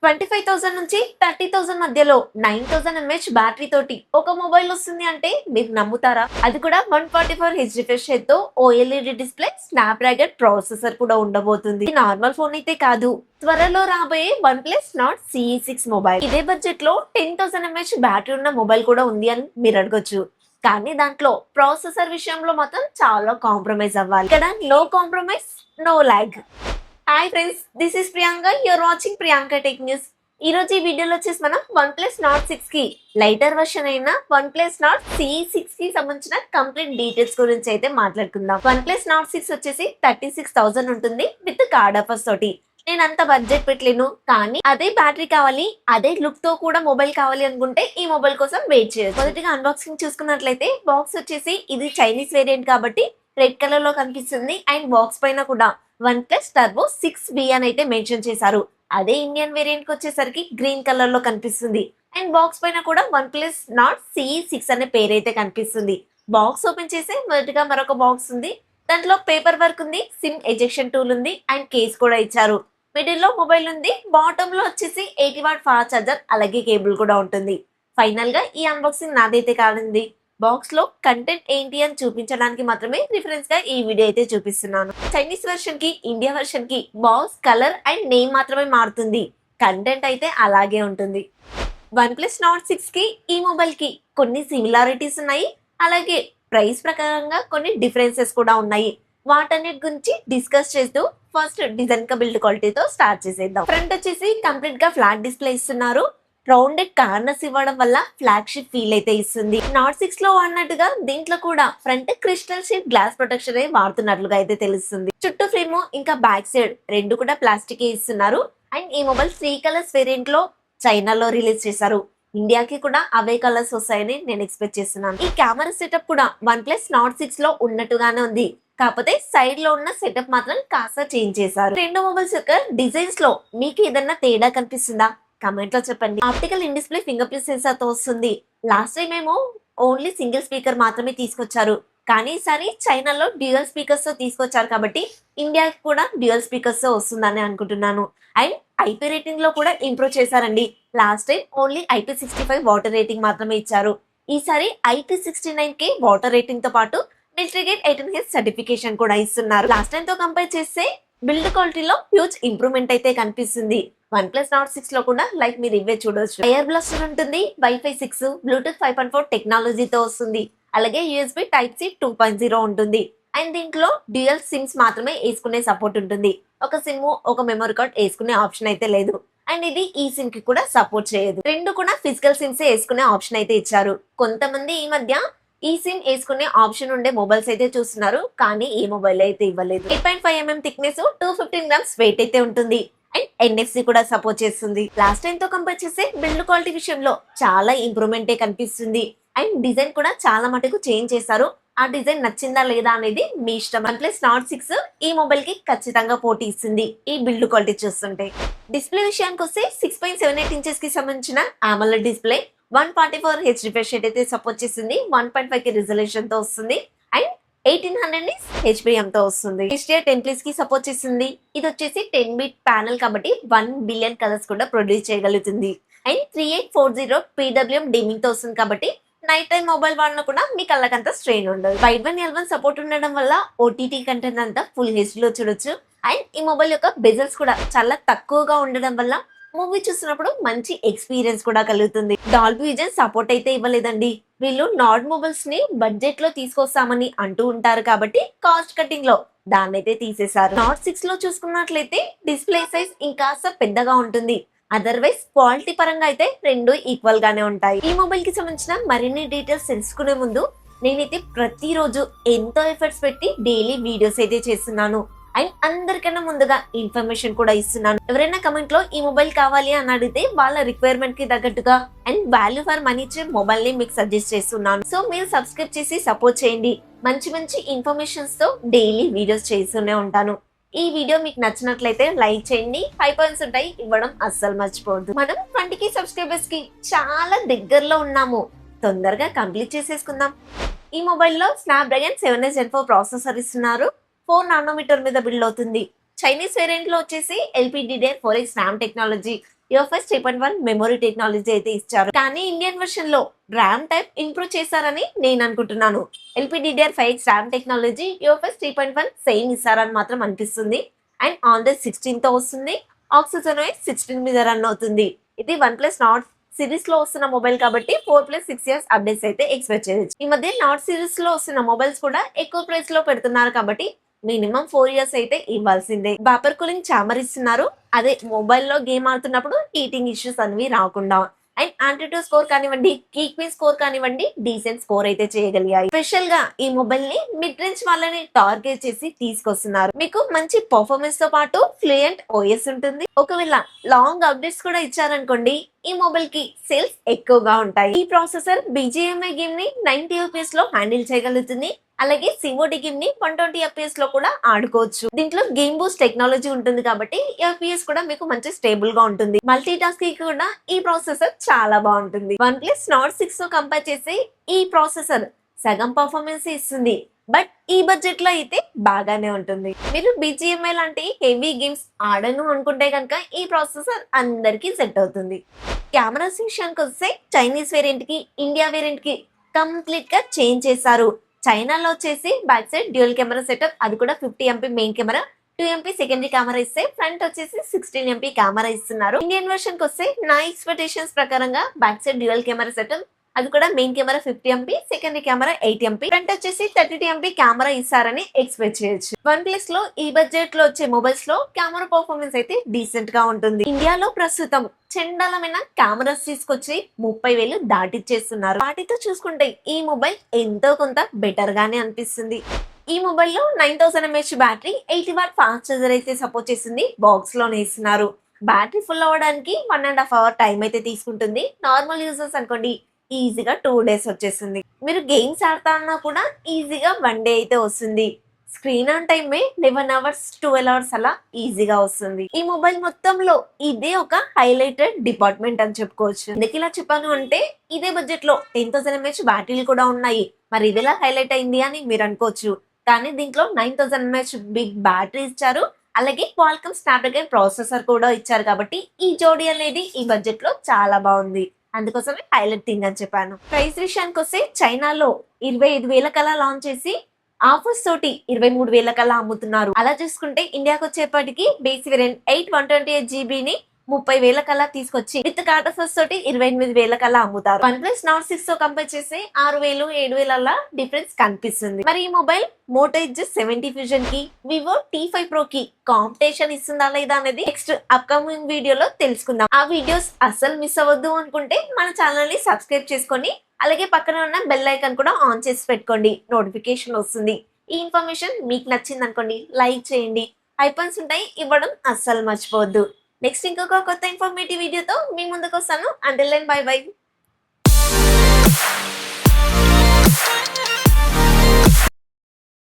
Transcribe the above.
25,000 నుంచి 30,000 మధ్యలో 9,000 MH battery తోటి ఒక మొబైల్ వస్తుంది అంటే మీరు నమ్ముతారా? అది కూడా 144 హెచ్ రిఫ్రెష్ రేట్ తో ఓఎల్ఈడి డిస్ప్లే, స్నాప్డ్రాగన్ ప్రాసెసర్ కూడా ఉండబోతుంది. ఇది నార్మల్ ఫోన్ అయితే కాదు, త్వరలో రాబోయే one plus not CE6 mobile. ఇదే బడ్జెట్ లో 10,000 ఎంహెచ్ బ్యాటరీ ఉన్న మొబైల్ కూడా ఉంది అని మీరు అడగొచ్చు. కానీ దాంట్లో ప్రాసెసర్ విషయంలో మాత్రం చాలా కాంప్రమైజ్ అవ్వాలి. ఇక్కడ no compromise, no lag. Hi friends, this is Priyanka. You're watching Priyanka tech news. ఈ రోజు ఈ వీడియోలో వచ్చేసి మనం వన్ ప్లస్ నాట్ 6 కి లైటర్ వర్షన్ అయిన వన్ ప్లస్ నాట్ CE6 కి సంబంధించిన కంప్లీట్ డీటెయిల్స్ గురించి అయితే మాట్లాడుకుందాం. వన్ ప్లస్ నాట్ 6 వచ్చేసి 36,000 ఉంటుంది విత్ కార్డ్ ఆఫర్స్ తోటి. నేను అంత బడ్జెట్ పెట్టలేను, కానీ అదే బ్యాటరీ కావాలి, అదే లుక్ తో కూడా మొబైల్ కావాలి అనుకుంటే ఈ మొబైల్ కోసం వెయిట్ చేయొచ్చు. మొదటిగా అన్బాక్సింగ్ చూసుకున్నట్లయితే బాక్స్ వచ్చేసి ఇది చైనీస్ వేరియంట్ కాబట్టి రెడ్ కలర్ లో కనిపిస్తుంది. అండ్ బాక్స్ పైన కూడా వన్ ప్లస్ టర్బో 6B అని అయితే మెన్షన్ చేశారు. అదే ఇండియన్ వేరియంట్ కి వచ్చేసరికి గ్రీన్ కలర్ లో కనిపిస్తుంది. అండ్ బాక్స్ పైన కూడా వన్ ప్లస్ నాట్ CE6 అనే పేరు అయితే కనిపిస్తుంది. బాక్స్ ఓపెన్ చేసి మొదటిగా మరొక బాక్స్ ఉంది. దాంట్లో పేపర్ వర్క్ ఉంది, సిమ్ ఎజెక్షన్ టూల్ ఉంది, అండ్ కేస్ కూడా ఇచ్చారు. మిడిల్ లో మొబైల్ ఉంది, బాటమ్ లో వచ్చేసి 80 వాట్ ఫాస్ట్ చార్జర్ అలాగే కేబుల్ కూడా ఉంటుంది. ఫైనల్ గా ఈ అన్బాక్సింగ్ నాదైతే కాదండి. బాక్స్ లో కంటెంట్ ఏంటి అని చూపించడానికి మాత్రమే రిఫరెన్స్ గా ఈ వీడియో అయితే చూపిస్తున్నాను. చైనీస్ వర్షన్ కి ఇండియా వర్షన్ కి బాక్స్ కలర్ అండ్ నేమ్ మాత్రమే మారుతుంది, కంటెంట్ అయితే అలాగే ఉంటుంది. వన్ ప్లస్ నాట్ 6 కి ఈ మొబైల్ కి కొన్ని సిమిలారిటీస్ ఉన్నాయి, అలాగే ప్రైస్ ప్రకారంగా కొన్ని డిఫరెన్సెస్ కూడా ఉన్నాయి. వాటన్నిటి గురించి డిస్కస్ చేస్తూ ఫస్ట్ డిజైన్ కా బిల్డ్ క్వాలిటీతో స్టార్ట్ చేసేద్దాం. ఫ్రంట్ వచ్చేసి కంప్లీట్ గా ఫ్లాట్ డిస్ప్లే ఇస్తున్నారు. రౌండెడ్ కార్నర్స్ ఇవ్వడం వల్ల ఫ్లాగ్షిప్ ఫీల్ అయితే ఇస్తుంది. నాట్ 6 లో వాడినట్టుగా దీంట్లో కూడా front crystal sheet glass protection వాడుతున్నట్లుగా అయితే తెలుస్తుంది. చుట్టూ ఫ్రేమ్ ఇంకా బ్యాక్ సైడ్ రెండు కూడా ప్లాస్టిక్ ఇస్తున్నారు. అండ్ ఈ మొబైల్ 3 కలర్స్ వేరియంట్ లో చైనాలో రిలీజ్ చేశారు. ఇండియాకి కూడా అవే కలర్స్ వస్తాయని నేను ఎక్స్పెక్ట్ చేస్తున్నాను. ఈ కెమెరా సెటప్ కూడా వన్ ప్లస్ నాట్ 6 లో ఉన్నట్టుగానే ఉంది, కాకపోతే సైడ్ లో ఉన్న సెటప్ మాత్రం కాస్త చేంజ్ చేశారు. రెండు మొబైల్స్ యొక్క డిజైన్స్ లో మీకు ఏదన్నా తేడా కనిపిస్తుందా? కమెంట్ లో చెప్పండి. Optical in display finger print censor తో వస్తుంది. లాస్ట్ టైం ఏమో ఓన్లీ సింగిల్ స్పీకర్ మాత్రమే తీసుకొచ్చారు, కానీ ఈసారి చైనాలో డ్యూయల్ స్పీకర్స్ తో తీసుకొచ్చారు కాబట్టి ఇండియాకి కూడా డ్యూయల్ స్పీకర్స్ తో వస్తుందని అనుకుంటున్నాను. అండ్ IP రేటింగ్ లో కూడా ఇంప్రూవ్ చేశారండి. Last time only IP65 water rating మాత్రమే ఇచ్చారు. ఈసారి IP69K వాటర్ రేటింగ్ తో పాటు మిలిటరీ గేట్ 18H సర్టిఫికేషన్ కూడా ఇస్తున్నారు. లాస్ట్ టైం తో కంపేర్ చేస్తే బిల్డ్ క్వాలిటీలో హ్యూజ్ ఇంప్రూవ్మెంట్ అయితే కనిపిస్తుంది. వన్ ప్లస్ నాట్ 6 లో కూడా లైక్ మీరు ఇవే చూడొచ్చు. ఎయిర్ బ్లాస్టర్ ఉంటుంది, వైఫై 6, బ్లూటూత్ 5.4 టెక్నాలజీతో వస్తుంది. అలాగే USB Type-C 2.0 ఉంటుంది. అండ్ దీంట్లో డ్యూయల్ సిమ్స్ మాత్రమే వేసుకునే సపోర్ట్ ఉంటుంది. ఒక సిమ్ ఒక మెమరీ కార్డ్ వేసుకునే ఆప్షన్ అయితే లేదు. అండ్ ఇది ఈ సిమ్ కి కూడా సపోర్ట్ చేయదు. రెండు కూడా ఫిజికల్ సిమ్స్ వేసుకునే ఆప్షన్ అయితే ఇచ్చారు. కొంతమంది ఈ మధ్య ఈ సిమ్ వేసుకునే ఆప్షన్ ఉండే మొబైల్స్ అయితే చూస్తున్నారు, కానీ ఈ మొబైల్ అయితే ఇవ్వలేదు. 8.5mm థిక్నెస్, 215 గ్రామ్స్ వెయిట్ అయితే ఉంటుంది. అండ్ NFC కూడా సపోర్ట్ చేస్తుంది. లాస్ట్ టైం తో కంపేర్ చేస్తే బిల్డ్ క్వాలిటీ విషయంలో చాలా ఇంప్రూవ్మెంట్ కనిపిస్తుంది. అండ్ డిజైన్ కూడా చాలా మటుకు చేంజ్ చేశారు. ఆ డిజైన్ నచ్చిందా లేదా అనేది మీ ఇష్టం. వన్ ప్లస్ నాట్ 6 ఈ మొబైల్ కి ఖచ్చితంగా పోటీ ఇస్తుంది ఈ బిల్డ్ క్వాలిటీ చూస్తుంటే. డిస్ప్లే విషయానికి వస్తే 6.78 ఇంచెస్ కి సంబంధించిన AMOLED display, 144 H refresh rate అయితే సపోర్ట్ చేస్తుంది. 1.5K రిజల్యూషన్ తో వస్తుంది. అండ్ 1800 HBM తో వస్తుంది. HDR 10+ కి సపోర్ట్ చేస్తుంది. ఇది వచ్చేసి 10-bit ప్యానల్ కాబట్టి 1 బిలియన్ కలర్స్ కూడా ప్రొడ్యూస్ చేయగలుగుతుంది. అండ్ 3840 PWM డిమింగ్ తో వస్తుంది కాబట్టి నైట్ టైం మొబైల్ వాడినా కూడా మీ కళ్ళకంత స్ట్రెయిన్ ఉండదు. వైడ్ 1L1 సపోర్ట్ ఉండడం వల్ల OTT కంటెంట్ అంతా ఫుల్ HD లో చూడొచ్చు. అండ్ ఈ మొబైల్ యొక్క బెజల్స్ కూడా చాలా తక్కువగా ఉండడం వల్ల మూవీ చూసినప్పుడు మంచి ఎక్స్పీరియన్స్ కూడా కలుగుతుంది. డాల్బీ విజన్ సపోర్ట్ అయితే ఇవ్వలేదండి. వీళ్ళు నార్డ్ మొబైల్స్ ని బడ్జెట్ లో తీసుకొస్తామని అంటూ ఉంటారు కాబట్టి కాస్ట్ కటింగ్ లో దాన్ని అయితే తీసేశారు. నాట్ 6 లో చూసుకున్నట్లయితే డిస్ప్లే సైజ్ ఇంకాస్త పెద్దగా ఉంటుంది. అదర్వైజ్ క్వాలిటీ పరంగా అయితే రెండు ఈక్వల్ గానే ఉంటాయి. ఈ మొబైల్ కి సంబంధించిన మరిన్ని డీటెయిల్స్ తెలుసుకునే ముందు నేనైతే ప్రతిరోజు ఎంతో ఎఫర్ట్స్ పెట్టి డైలీ వీడియోస్ అయితే చేస్తున్నాను. అండ్ అందరికన్నా ముందుగా ఇన్ఫర్మేషన్ కూడా ఇస్తున్నాను. ఎవరైనా కమెంట్ లో ఈ మొబైల్ కావాలి అని అడిగితే వాళ్ళ రిక్వైర్మెంట్ కి తగ్గట్టుగా అండ్ వాల్యూ ఫర్ మనీ ఇచ్చే మొబైల్ ని మీకు సజెస్ట్ చేస్తున్నాను. సో మీరు సబ్స్క్రైబ్ చేసి సపోర్ట్ చేయండి. మంచి మంచి ఇన్ఫర్మేషన్స్ తో డైలీ వీడియోస్ చేస్తూనే ఉంటాను. ఈ వీడియో మీకు నచ్చినట్లయితే లైక్ చేయండి. 5 పాయింట్స్ ఉంటాయి, ఇవ్వడం అస్సలు మర్చిపోవద్దు. మనం 20K సబ్స్క్రైబర్స్ కి చాలా దగ్గరలో ఉన్నాము, తొందరగా కంప్లీట్ చేసేసుకుందాం. ఈ మొబైల్లో స్నాప్డ్రాగన్ 7S Gen 4 ప్రాసెసర్ ఇస్తున్నారు. 4 నానోమీటర్ మీద బిల్డ్ అవుతుంది. చైనీస్ వేరియంట్ లో వచ్చేసి LPDDR4X RAM technology, UFS 3.1 memory technology అయితే ఇచ్చారు. కానీ ఇండియన్ వర్షన్ లో ర్యామ్ టైప్ ఇంప్రూవ్ చేశారని నేను అనుకుంటున్నాను. LPDDR5X RAM technology UFS 3.1 same ఇస్తారని మాత్రం అనిపిస్తుంది. అండ్ Android 16 తో వస్తుంది. Oxygen OS 16 మీద రన్ అవుతుంది. ఇది OnePlus Nord సిరీస్ లో వస్తున్న మొబైల్ కాబట్టి 4+6 years అప్డేట్స్ అయితే ఎక్స్పెక్ట్ చేయొచ్చు. ఈ మధ్య నాట్ సిరీస్ లో వస్తున్న మొబైల్స్ కూడా ఎక్కువ ప్రైస్ లో పెడుతున్నారు కాబట్టి మినిమం 4 years అయితే ఇవ్వాల్సిందే. బాపర్ కూలింగ్ చామర్ ఇస్తున్నారు. అదే మొబైల్లో గేమ్ ఆడుతున్నప్పుడు హీటింగ్ ఇష్యూస్ అనేవి రాకుండా. అండ్ ఆంటిట్యూడ్ స్కోర్ కానివ్వండి, కీక్విన్ స్కోర్ కానివ్వండి, డీసెంట్ స్కోర్ అయితే చేయగలిగాయి. స్పెషల్ గా ఈ మొబైల్ ని మిడ్ రేంజ్ వాళ్ళని టార్గెట్ చేసి తీసుకొస్తున్నారు. మీకు మంచి పర్ఫార్మెన్స్ తో పాటు ఫ్లూయెంట్ ఓఎస్ ఉంటుంది. ఒకవేళ లాంగ్ అప్డేట్స్ కూడా ఇచ్చారనుకోండి, ఈ మొబైల్ కి సేల్స్ ఎక్కువగా ఉంటాయి. ఈ ప్రాసెసర్ BGMI గేమ్ ని 90 FPS లో హ్యాండిల్ చేయగలుగుతుంది. అలాగే COD గేమ్ ని 120 FPS లో కూడా ఆడుకోవచ్చు. దీంట్లో గేమ్ బూస్ట్ టెక్నాలజీ ఉంటుంది కాబట్టి FPS కూడా మీకు మంచి స్టేబుల్ గా ఉంటుంది. మల్టీ టాస్కింగ్ కూడా ఈ ప్రాసెసర్ చాలా బాగుంటుంది. OnePlus Nord 6 తో కంపేర్ చేసి ఈ ప్రాసెసర్ సగం పర్ఫార్మెన్స్ ఇస్తుంది. బట్ ఈ బడ్జెట్ లో అయితే బాగానే ఉంటుంది. మీరు BGMI లాంటి హెవీ గేమ్స్ ఆడను అనుకుంటే కనుక ఈ ప్రాసెసర్ అందరికి సెట్ అవుతుంది. కెమెరాస్ విషయానికి వస్తే చైనీస్ వేరియంట్ కి, ఇండియా వేరియంట్ కి కంప్లీట్ గా చేంజ్ చేశారు. చైనాలో వచ్చేసి back side dual camera setup, అది కూడా 50 MP main camera, 2 MP secondary camera ఇస్తే ఫ్రంట్ వచ్చేసి 16 MP కెమెరా ఇస్తున్నారు. ఇండియన్ వర్షన్ కి వస్తే నా ఎక్స్పెక్టేషన్స్ ప్రకారంగా back side dual camera setup, అది కూడా main camera 50 MP, secondary camera 8 MP, front వచ్చేసి 32 MP కెమెరా ఇస్తారని ఎక్స్పెక్ట్ చేయొచ్చు. OnePlus లో ఈ బడ్జెట్ లో వచ్చే మొబైల్స్ లో కెమెరా పర్ఫార్మెన్స్ అయితే డీసెంట్ గా ఉంటుంది. ఇండియాలో ప్రస్తుతం చండాలమైన కెమెరాస్ తీసుకొచ్చి 30,000 దాటిచ్చేస్తున్నారు. వాటితో చూసుకుంటే ఈ మొబైల్ ఎంతో కొంత బెటర్ గానే అనిపిస్తుంది. ఈ మొబైల్లో 9000 mAh battery, 80 watt fast charger అయితే సపోర్ట్ చేస్తుంది. బాక్స్ లోనే ఇస్తున్నారు. బ్యాటరీ ఫుల్ అవ్వడానికి 1.5 hour టైం అయితే తీసుకుంటుంది. నార్మల్ యూజర్స్ అనుకోండి ఈజీగా 2 days వచ్చేస్తుంది. మీరు గేమ్స్ ఆడతా అన్నా కూడా ఈజీగా 1 day అయితే వస్తుంది. స్క్రీన్ ఆన్ టైమే 11 hours 12 hours అలా ఈజీగా వస్తుంది. ఈ మొబైల్ మొత్తంలో ఇదే ఒక హైలైటెడ్ డిపార్ట్మెంట్ అని చెప్పుకోవచ్చు. ఎందుకు ఇలా చెప్పాను అంటే ఇదే బడ్జెట్ లో 10,000 mAh బ్యాటరీలు కూడా ఉన్నాయి. మరి ఇది ఎలా హైలైట్ అయింది అని మీరు అనుకోవచ్చు. కానీ దీంట్లో 9,000 mAh బిగ్ బ్యాటరీ ఇచ్చారు. అలాగే క్వాల్కమ్ స్నాప్డ్రాగన్ ప్రాసెసర్ కూడా ఇచ్చారు కాబట్టి ఈ జోడీ అనేది ఈ బడ్జెట్ లో చాలా బాగుంది. అందుకోసమే హైలైట్ థింగ్ అని చెప్పాను. ప్రైస్ విషయానికి వస్తే చైనాలో 25,000 కల్లా లాంచ్ చేసి ఆఫర్స్ తోటి 23,000 కల్లా అమ్ముతున్నారు. అలా చూసుకుంటే ఇండియాకి వచ్చేప్పటికి బేస్ వేరియంట్ 8 128 GB ని 30,000 కల్లా తీసుకొచ్చి విత్ కార్డ్ ఆఫర్స్ తోటి 28,000 కల్లా అమ్ముతారు. OnePlus Nord 6 తో కంపేర్ చేసి 6,000 7,000 అలా డిఫరెన్స్ కనిపిస్తుంది. మరి ఈ మొబైల్ Moto Edge 70 Fusion కి, Vivo T5 Pro కి కాంపిటీషన్ ఇస్తుందా లేదా అనేది నెక్స్ట్ అప్కమింగ్ వీడియోలో తెలుసుకుందాం. ఆ వీడియోస్ అస్సలు మిస్ అవ్వద్దు అనుకుంటే మన ఛానల్ ని సబ్స్క్రైబ్ చేసుకొని అలాగే పక్కన ఉన్న బెల్ ఐకాన్ కూడా ఆన్ చేసి పెట్టుకోండి. నోటిఫికేషన్ వస్తుంది. ఈ ఇన్ఫర్మేషన్ మీకు నచ్చింది అనుకోండి, లైక్ చేయండి. ఐకాన్స్ ఉంటాయి, ఇవ్వడం అస్సలు మర్చిపోవద్దు. నెక్స్ట్ ఇంకొక కొత్త ఇన్ఫర్మేటివ్ వీడియోతో మీ ముందుకు వస్తాను. Until then bye by.